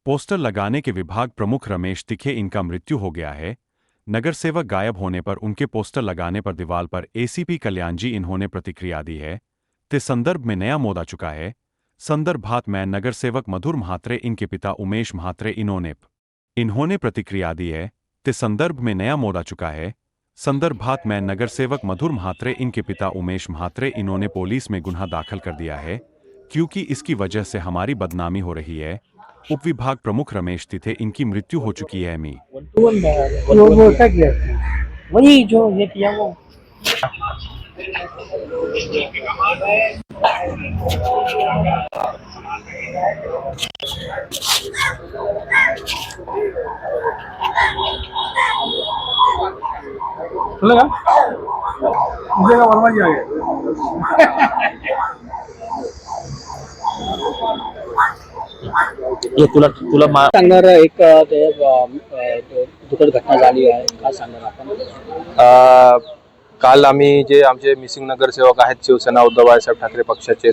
Poster लगाने के विभाग प्रमुख रमेश तिखे इनका मृत्यु हो गया है। नगर सेवक गायब होने पर उनके पोस्टर लगाने पर दीवार पर एसीपी कल्याण जी इन्होंने प्रतिक्रिया दी है। ते संदर्भ में नया मोड़ आ चुका है। संदर्भात में नगर सेवक मधुर म्हात्रे इनके पिता उमेश म्हात्रे इन्होंने प्रतिक्रिया दी है। ते संदर्भ में नया मोड़ आ चुका है। संदर्भात में नगर सेवक मधुर म्हात्रे इनके पिता उमेश म्हात्रे इन्होंने पुलिस में गुन्हा दाखिल कर दिया है, क्योंकि इसकी वजह से हमारी बदनामी हो रही है। उपविभाग प्रमुख रमेश तिथे इनकी मृत्यु हो चुकी है। वो क्या किया वही जो ये किया वो चलेगा मुझे का वर्मा जी आ गए। ये तुला सांगणार एक दुखद घटना झाली आहे, काय सांगणार आपण? काल आम्ही जे आमचे मिसिंग नगरसेवक आहेत शिवसेना उद्धव बाळासाहेब ठाकरे पक्षाचे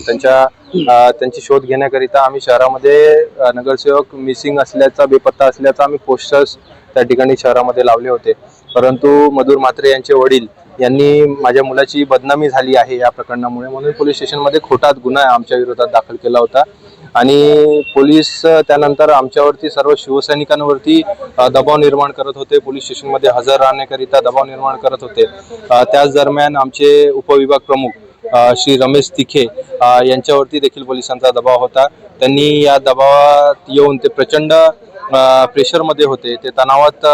त्यांची शोध घेण्याकरिता आम्ही शहरामध्ये नगरसेवक मिसिंग असल्याचा बेपत्ता असल्याचा आम्ही पोस्टर्स त्या ठिकाणी शहरामध्ये लावले होते। परंतु मधुर म्हात्रे यांचे वडील यांनी माझ्या मुलाची बदनामी झाली आहे या प्रकरणामुळे म्हणून पोलीस स्टेशनमध्ये खोटा गुन्हा आमच्या विरोधात दाखल केला होता आणि पोलीस त्यानंतर आमच्यावरती सर्व शिवसैनिकांवरती दबाव निर्माण करत होते। पोलीस स्टेशनमध्ये हजर राहण्याकरिता दबाव निर्माण करत होते। त्याच दरम्यान आमचे उपविभाग प्रमुख श्री रमेश तिखे यांच्यावरती देखील पोलिसांचा दबाव होता। त्यांनी या दबावात येऊन ते प्रचंड प्रेशरमध्ये होते, ते तणावात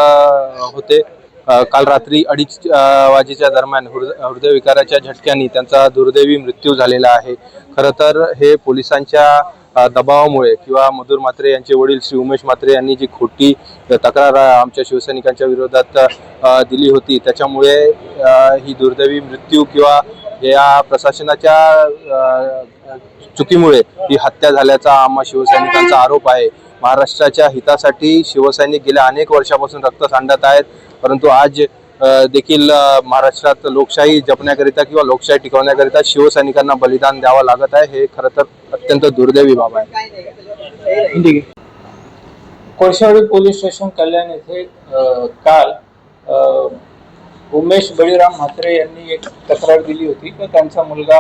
होते। काल रात्री 2:30 वाजेच्या दरम्यान हृदयविकाराच्या झटक्याने त्यांचा दुर्दैवी मृत्यू झालेला आहे। खरं तर हे पोलिसांच्या दबावामुळे किंवा मधुर म्हात्रे यांचे वडील श्री उमेश म्हात्रे यांनी जी खोटी तक्रार आमच्या शिवसैनिकांच्या विरोधात दिली होती त्याच्यामुळे ही दुर्दैवी मृत्यू किंवा या प्रशासनाच्या चुकीमुळे ही हत्या झाल्याचा आम्हा शिवसैनिकांचा आरोप आहे। महाराष्ट्राच्या हितासाठी शिवसैनिक गेल्या अनेक वर्षापासून रक्त सांडत आहेत, परंतु आज देखील महाराष्ट्रात लोकशाही जपण्याकरिता किंवा लोकशाही टिकवण्याकरिता शिवसैनिकांना बलिदान द्यावं लागत आहे। हे खरं तर अत्यंत दुर्दैवी बाब आहे। कोळशावाडी पोलीस स्टेशन कल्याण येथे काल उमेश बळीराम म्हात्रे यांनी एक तक्रार दिली होती की त्यांचा मुलगा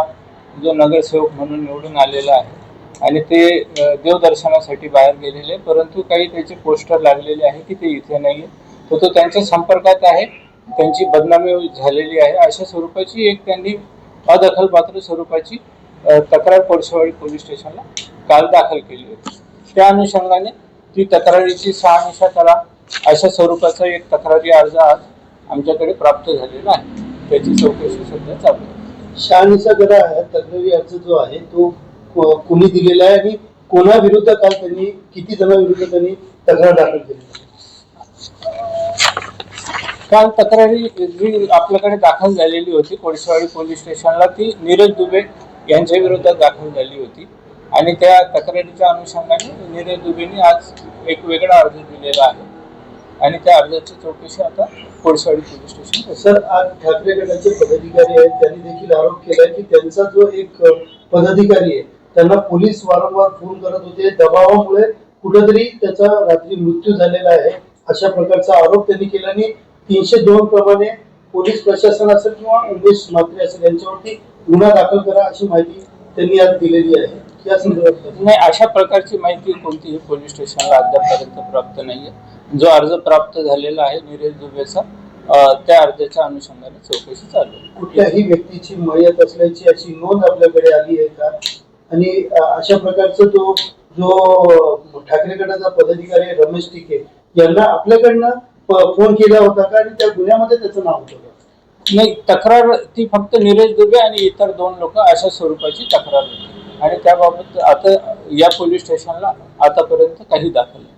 जो नगरसेवक म्हणून निवडून आलेला आहे आणि ते देवदर्शनासाठी बाहेर गेलेले, परंतु काही त्याचे पोस्टर लागलेले आहे की ते इथे नाही आहे, तो त्यांच्या संपर्कात आहे, त्यांची बदनामी झालेली आहे, अशा स्वरूपाची एक त्यांनी अदखलपात्र स्वरूपाची तक्रार कोळशावाडी पोलीस स्टेशनला काल दाखल केली होती। त्या अनुषंगाने ती तक्रारीची शहानिशा करा अशा स्वरूपाचा एक तक्रारी अर्ज आज आमच्याकडे प्राप्त झालेला आहे, त्याची चौकशी सध्या चालू आहे। शहानिशा करा तक्रारी अर्ज जो आहे तो कोणी दिलेला आहे आणि कोणाविरुद्ध काल त्यांनी किती जणांविरुद्ध त्यांनी तक्रार दाखल केली? काल तक्रारी जी आपल्याकडे दाखल झालेली होती कोळशावाडी पोलीस स्टेशनला ती नीरज दुबे यांच्या विरोधात दाखल झाली होती आणि त्या तक्रारीच्या अनुषंगाने नीरज दुबेंनी आज एक वेगळा अर्ज दिलेला आहे आणि त्या अर्जाची चौकशी आता कोळशावाडी पोलीस स्टेशन। सर, आज ठाकरे गटाचे पदाधिकारी आहेत त्यांनी देखील आरोप केलाय की त्यांचा जो एक पदाधिकारी आहे त्यांना पोलीस वारंवार फोन करत होते, दबावामुळे कुठेतरी त्याचा रात्री मृत्यू झालेला आहे अशा प्रकारचा आरोप त्यांनी केला आणि 302 प्रमाणे पोलीस प्रशासन असेल किंवा उमेश म्हात्रे असेल यांच्यावरती गुन्हा दाखल करा अशी माहिती त्यांनी आज दिलेली आहे। या संदर्भात नाही, अशा प्रकारची माहिती कोणतीही पोलीस स्टेशनला अद्यापर्यंत प्राप्त नाहीये। जो अर्ज प्राप्त झालेला आहे नीरज दुबेचा त्या अर्जाच्या अनुषंगाने चौकशी चालू आहे। कुठल्याही व्यक्तीची मयत असल्याची अशी नोंद आपल्याकडे आली आहे का? आणि अशा प्रकारचा तो जो ठाकरे गटाचा पदाधिकारी रमेश तिखे यांना आपल्याकडनं फोन केला होता का आणि त्या गुन्ह्यामध्ये त्याचं नाव होतं का? नाही, तक्रार ती फक्त नीरज दुबे आणि इतर 2 लोक अशा स्वरूपाची तक्रार होती आणि त्याबाबत आता या पोलीस स्टेशनला आतापर्यंत काही दाखल नाही।